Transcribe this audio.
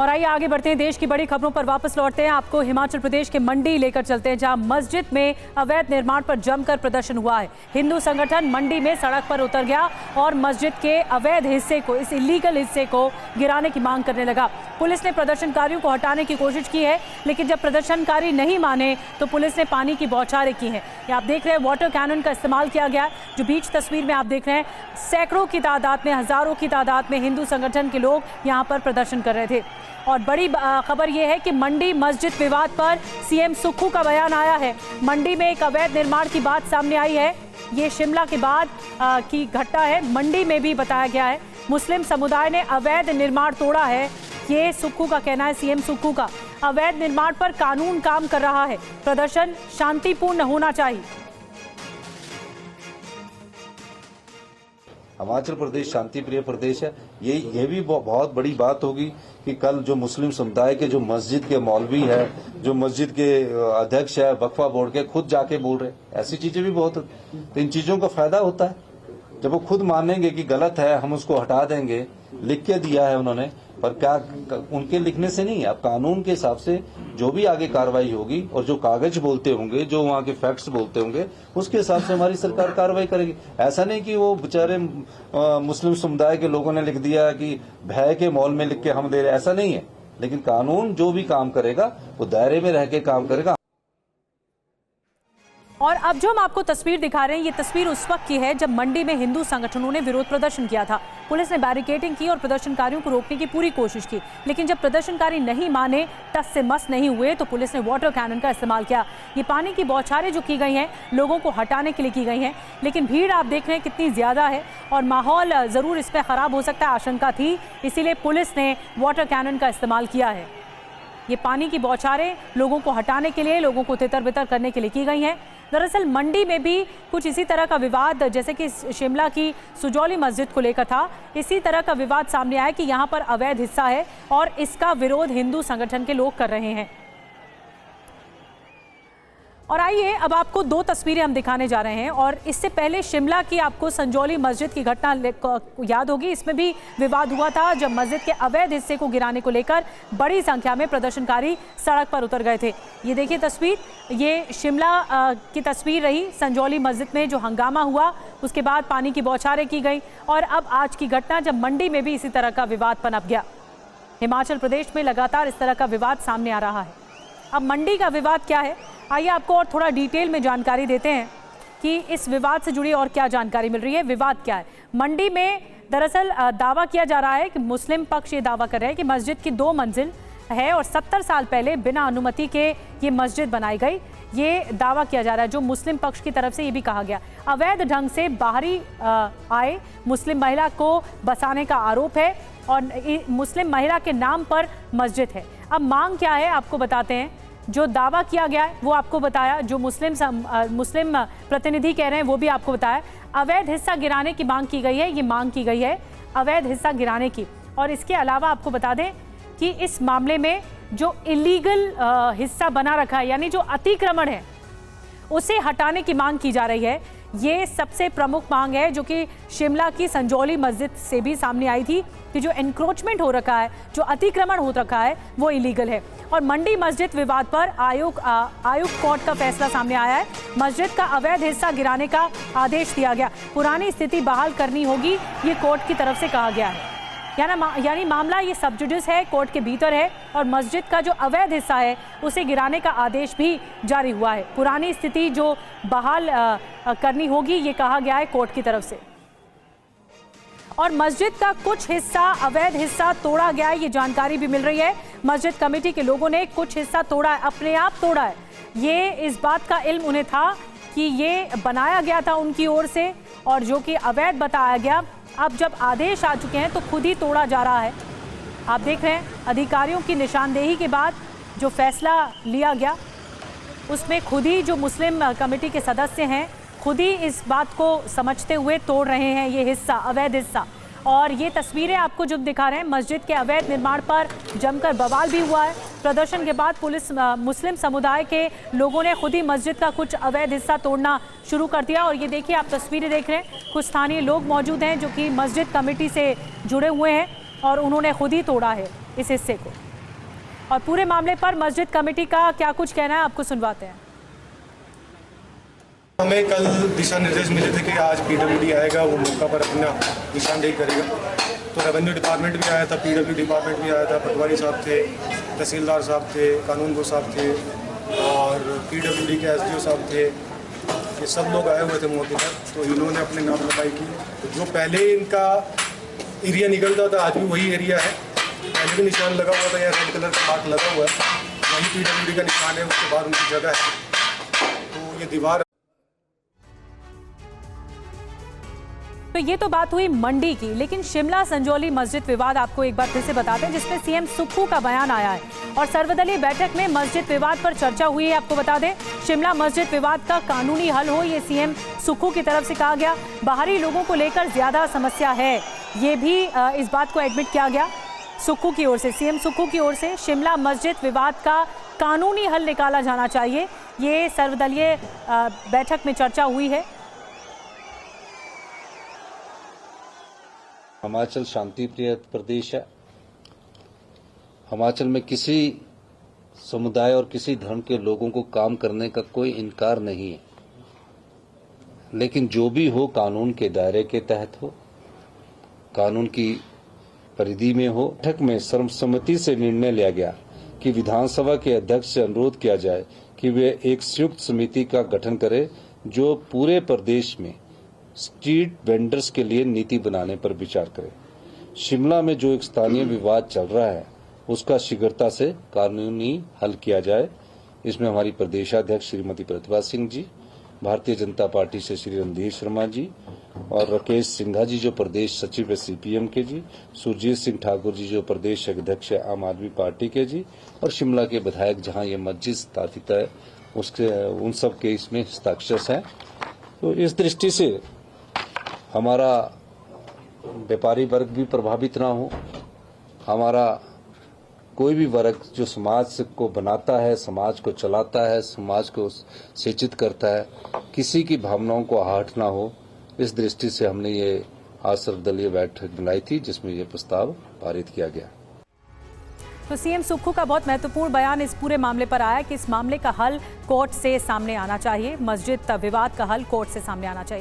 और आइए आगे बढ़ते हैं, देश की बड़ी खबरों पर वापस लौटते हैं। आपको हिमाचल प्रदेश के मंडी लेकर चलते हैं, जहां मस्जिद में अवैध निर्माण पर जमकर प्रदर्शन हुआ है। हिंदू संगठन मंडी में सड़क पर उतर गया और मस्जिद के अवैध हिस्से को, इस इलीगल हिस्से को गिराने की मांग करने लगा। पुलिस ने प्रदर्शनकारियों को हटाने की कोशिश की है, लेकिन जब प्रदर्शनकारी नहीं माने तो पुलिस ने पानी की बौछारें की हैं। ये आप देख रहे हैं, वाटर कैनन का इस्तेमाल किया गया है। जो बीच तस्वीर में आप देख रहे हैं, सैकड़ों की तादाद में, हजारों की तादाद में हिंदू संगठन के लोग यहाँ पर प्रदर्शन कर रहे थे। और बड़ी खबर यह है कि मंडी मस्जिद विवाद पर सीएम सुक्खू का बयान आया है। मंडी में एक अवैध निर्माण की बात सामने आई है। ये शिमला के बाद की घटना है। मंडी में भी बताया गया है मुस्लिम समुदाय ने अवैध निर्माण तोड़ा है। ये सुक्खू का कहना है, सीएम सुक्खू का। अवैध निर्माण पर कानून काम कर रहा है, प्रदर्शन शांतिपूर्ण होना चाहिए। हिमाचल प्रदेश शांति प्रिय प्रदेश है। ये भी बहुत बड़ी बात होगी कि कल जो मुस्लिम समुदाय के, जो मस्जिद के मौलवी है, जो मस्जिद के अध्यक्ष है, वक्फा बोर्ड के, खुद जाके बोल रहे। ऐसी चीजें भी बहुत, तो इन चीजों का फायदा होता है जब वो खुद मानेंगे कि गलत है, हम उसको हटा देंगे। लिख के दिया है उन्होंने, पर क्या उनके लिखने से नहीं, अब कानून के हिसाब से जो भी आगे कार्रवाई होगी और जो कागज बोलते होंगे, जो वहाँ के फैक्ट्स बोलते होंगे, उसके हिसाब से हमारी सरकार कार्रवाई करेगी। ऐसा नहीं कि वो बेचारे मुस्लिम समुदाय के लोगों ने लिख दिया कि भय के मॉल में लिख के हम दे रहे, ऐसा नहीं है। लेकिन कानून जो भी काम करेगा वो दायरे में रह के काम करेगा। और अब जो हम आपको तस्वीर दिखा रहे हैं, ये तस्वीर उस वक्त की है जब मंडी में हिंदू संगठनों ने विरोध प्रदर्शन किया था। पुलिस ने बैरिकेडिंग की और प्रदर्शनकारियों को रोकने की पूरी कोशिश की, लेकिन जब प्रदर्शनकारी नहीं माने, टस से मस नहीं हुए, तो पुलिस ने वाटर कैनन का इस्तेमाल किया। ये पानी की बौछारें जो की गई हैं, लोगों को हटाने के लिए की गई हैं, लेकिन भीड़ आप देख रहे हैं कितनी ज़्यादा है और माहौल ज़रूर इस पर ख़राब हो सकता है, आशंका थी, इसीलिए पुलिस ने वाटर कैनन का इस्तेमाल किया है। ये पानी की बौछारें लोगों को हटाने के लिए, लोगों को तितर बितर करने के लिए की गई हैं। दरअसल मंडी में भी कुछ इसी तरह का विवाद, जैसे कि शिमला की सुजौली मस्जिद को लेकर था, इसी तरह का विवाद सामने आया कि यहाँ पर अवैध हिस्सा है और इसका विरोध हिंदू संगठन के लोग कर रहे हैं। और आइए अब आपको दो तस्वीरें हम दिखाने जा रहे हैं। और इससे पहले शिमला की आपको संजौली मस्जिद की घटना याद होगी। इसमें भी विवाद हुआ था जब मस्जिद के अवैध हिस्से को गिराने को लेकर बड़ी संख्या में प्रदर्शनकारी सड़क पर उतर गए थे। ये देखिए तस्वीर, ये शिमला की तस्वीर रही। संजौली मस्जिद में जो हंगामा हुआ, उसके बाद पानी की बौछारें की गई और अब आज की घटना जब मंडी में भी इसी तरह का विवाद पनप गया। हिमाचल प्रदेश में लगातार इस तरह का विवाद सामने आ रहा है। अब मंडी का विवाद क्या है, आइए आपको और थोड़ा डिटेल में जानकारी देते हैं कि इस विवाद से जुड़ी और क्या जानकारी मिल रही है। विवाद क्या है मंडी में? दरअसल दावा किया जा रहा है कि मुस्लिम पक्ष ये दावा कर रहे हैं कि मस्जिद की 2 मंजिल है और 70 साल पहले बिना अनुमति के ये मस्जिद बनाई गई। ये दावा किया जा रहा है, जो मुस्लिम पक्ष की तरफ से ये भी कहा गया। अवैध ढंग से बाहरी आए मुस्लिम महिला को बसाने का आरोप है और मुस्लिम महिला के नाम पर मस्जिद है। अब मांग क्या है आपको बताते हैं। जो दावा किया गया है वो आपको बताया, जो मुस्लिम प्रतिनिधि कह रहे हैं वो भी आपको बताया। अवैध हिस्सा गिराने की मांग की गई है, ये मांग की गई है अवैध हिस्सा गिराने की। और इसके अलावा आपको बता दें कि इस मामले में जो इलीगल हिस्सा बना रखा है, यानी जो अतिक्रमण है, उसे हटाने की मांग की जा रही है। ये सबसे प्रमुख मांग है जो कि शिमला की संजौली मस्जिद से भी सामने आई थी कि जो एनक्रोचमेंट हो रखा है, जो अतिक्रमण हो रखा है, वो इलीगल है। और मंडी मस्जिद विवाद पर आयुक्त कोर्ट का फैसला सामने आया है। मस्जिद का अवैध हिस्सा गिराने का आदेश दिया गया, पुरानी स्थिति बहाल करनी होगी, ये कोर्ट की तरफ से कहा गया है। यानी मामला ये सब जुडिस है, कोर्ट के भीतर है और मस्जिद का जो अवैध हिस्सा है उसे गिराने का आदेश भी जारी हुआ है। पुरानी स्थिति जो बहाल करनी होगी, ये कहा गया है कोर्ट की तरफ से। और मस्जिद का कुछ हिस्सा, अवैध हिस्सा तोड़ा गया है, ये जानकारी भी मिल रही है। मस्जिद कमेटी के लोगों ने कुछ हिस्सा तोड़ा है, अपने आप तोड़ा है। ये इस बात का इल्म उन्हें था कि ये बनाया गया था उनकी ओर से और जो कि अवैध बताया गया, अब जब आदेश आ चुके हैं तो खुद ही तोड़ा जा रहा है। आप देख रहे हैं अधिकारियों की निशानदेही के बाद जो फैसला लिया गया, उसमें खुद ही जो मुस्लिम कमेटी के सदस्य हैं, खुद ही इस बात को समझते हुए तोड़ रहे हैं ये हिस्सा, अवैध हिस्सा। और ये तस्वीरें आपको जो दिखा रहे हैं, मस्जिद के अवैध निर्माण पर जमकर बवाल भी हुआ है। प्रदर्शन के बाद मुस्लिम समुदाय के लोगों ने खुद ही मस्जिद का कुछ अवैध हिस्सा तोड़ना शुरू कर दिया। और ये देखिए, आप तस्वीरें देख रहे हैं, कुछ स्थानीय लोग मौजूद हैं जो कि मस्जिद कमेटी से जुड़े हुए हैं और उन्होंने खुद ही तोड़ा है इस हिस्से को। और पूरे मामले पर मस्जिद कमेटी का क्या कुछ कहना है, आपको सुनवाते हैं। हमें कल दिशा निर्देश मिले थे कि आज पीडब्ल्यूडी आएगा, वो मौका पर अपना निशानदेही करेगा। तो रेवेन्यू डिपार्टमेंट भी आया था, पीडब्ल्यू डिपार्टमेंट भी आया था, पटवारी साहब थे, तहसीलदार साहब थे, कानूनगो साहब थे और पीडब्ल्यूडी के एसडीओ साहब थे। ये सब लोग आए हुए थे मौके पर। तो इन्होंने अपने नाम लिखाई की। तो जो पहले इनका एरिया निकलता था आज भी वही एरिया है। पहले भी निशान लगा हुआ था, या रेड कलर का मार्क लगा हुआ है, वही पीडब्ल्यूडी का निशान है। उसके बाद उनकी जगह है। तो ये दीवार तो ये तो बात हुई मंडी की, लेकिन शिमला संजौली मस्जिद विवाद आपको एक बार फिर से बताते हैं, जिसमें सीएम सुक्खू का बयान आया है और सर्वदलीय बैठक में मस्जिद विवाद पर चर्चा हुई है। आपको बता दें, शिमला मस्जिद विवाद का कानूनी हल हो, ये सीएम सुक्खू की तरफ से कहा गया। बाहरी लोगों को लेकर ज्यादा समस्या है, ये भी इस बात को एडमिट किया गया सुक्खू की ओर से, सीएम सुक्खू की ओर से। शिमला मस्जिद विवाद का कानूनी हल निकाला जाना चाहिए, ये सर्वदलीय बैठक में चर्चा हुई है। हिमाचल शांति प्रिय प्रदेश है। हिमाचल में किसी समुदाय और किसी धर्म के लोगों को काम करने का कोई इनकार नहीं है, लेकिन जो भी हो कानून के दायरे के तहत हो, कानून की परिधि में हो। बैठक में सर्वसम्मति से निर्णय लिया गया कि विधानसभा के अध्यक्ष से अनुरोध किया जाए कि वे एक संयुक्त समिति का गठन करें जो पूरे प्रदेश में स्ट्रीट वेंडर्स के लिए नीति बनाने पर विचार करें। शिमला में जो एक स्थानीय विवाद चल रहा है उसका शीघ्रता से कानूनी हल किया जाए। इसमें हमारी प्रदेशाध्यक्ष श्रीमती प्रतिभा सिंह जी, भारतीय जनता पार्टी से श्री रणधीर शर्मा जी और राकेश सिंघा जी जो प्रदेश सचिव है सीपीएम के जी, सुरजीत सिंह ठाकुर जी जो प्रदेश अध्यक्ष है आम आदमी पार्टी के जी, और शिमला के विधायक जहां ये मस्जिद स्थापित है उसके उन सब के इसमें हस्ताक्षर हैं। तो इस दृष्टि से हमारा व्यापारी वर्ग भी प्रभावित ना हो, हमारा कोई भी वर्ग जो समाज को बनाता है, समाज को चलाता है, समाज को शिक्षित करता है, किसी की भावनाओं को आहट ना हो, इस दृष्टि से हमने ये आज सर्वदलीय बैठक बुलाई थी जिसमें ये प्रस्ताव पारित किया गया। तो सीएम सुक्खू का बहुत महत्वपूर्ण बयान इस पूरे मामले पर आया कि इस मामले का हल कोर्ट से सामने आना चाहिए, मस्जिद विवाद का हल कोर्ट से सामने आना चाहिए।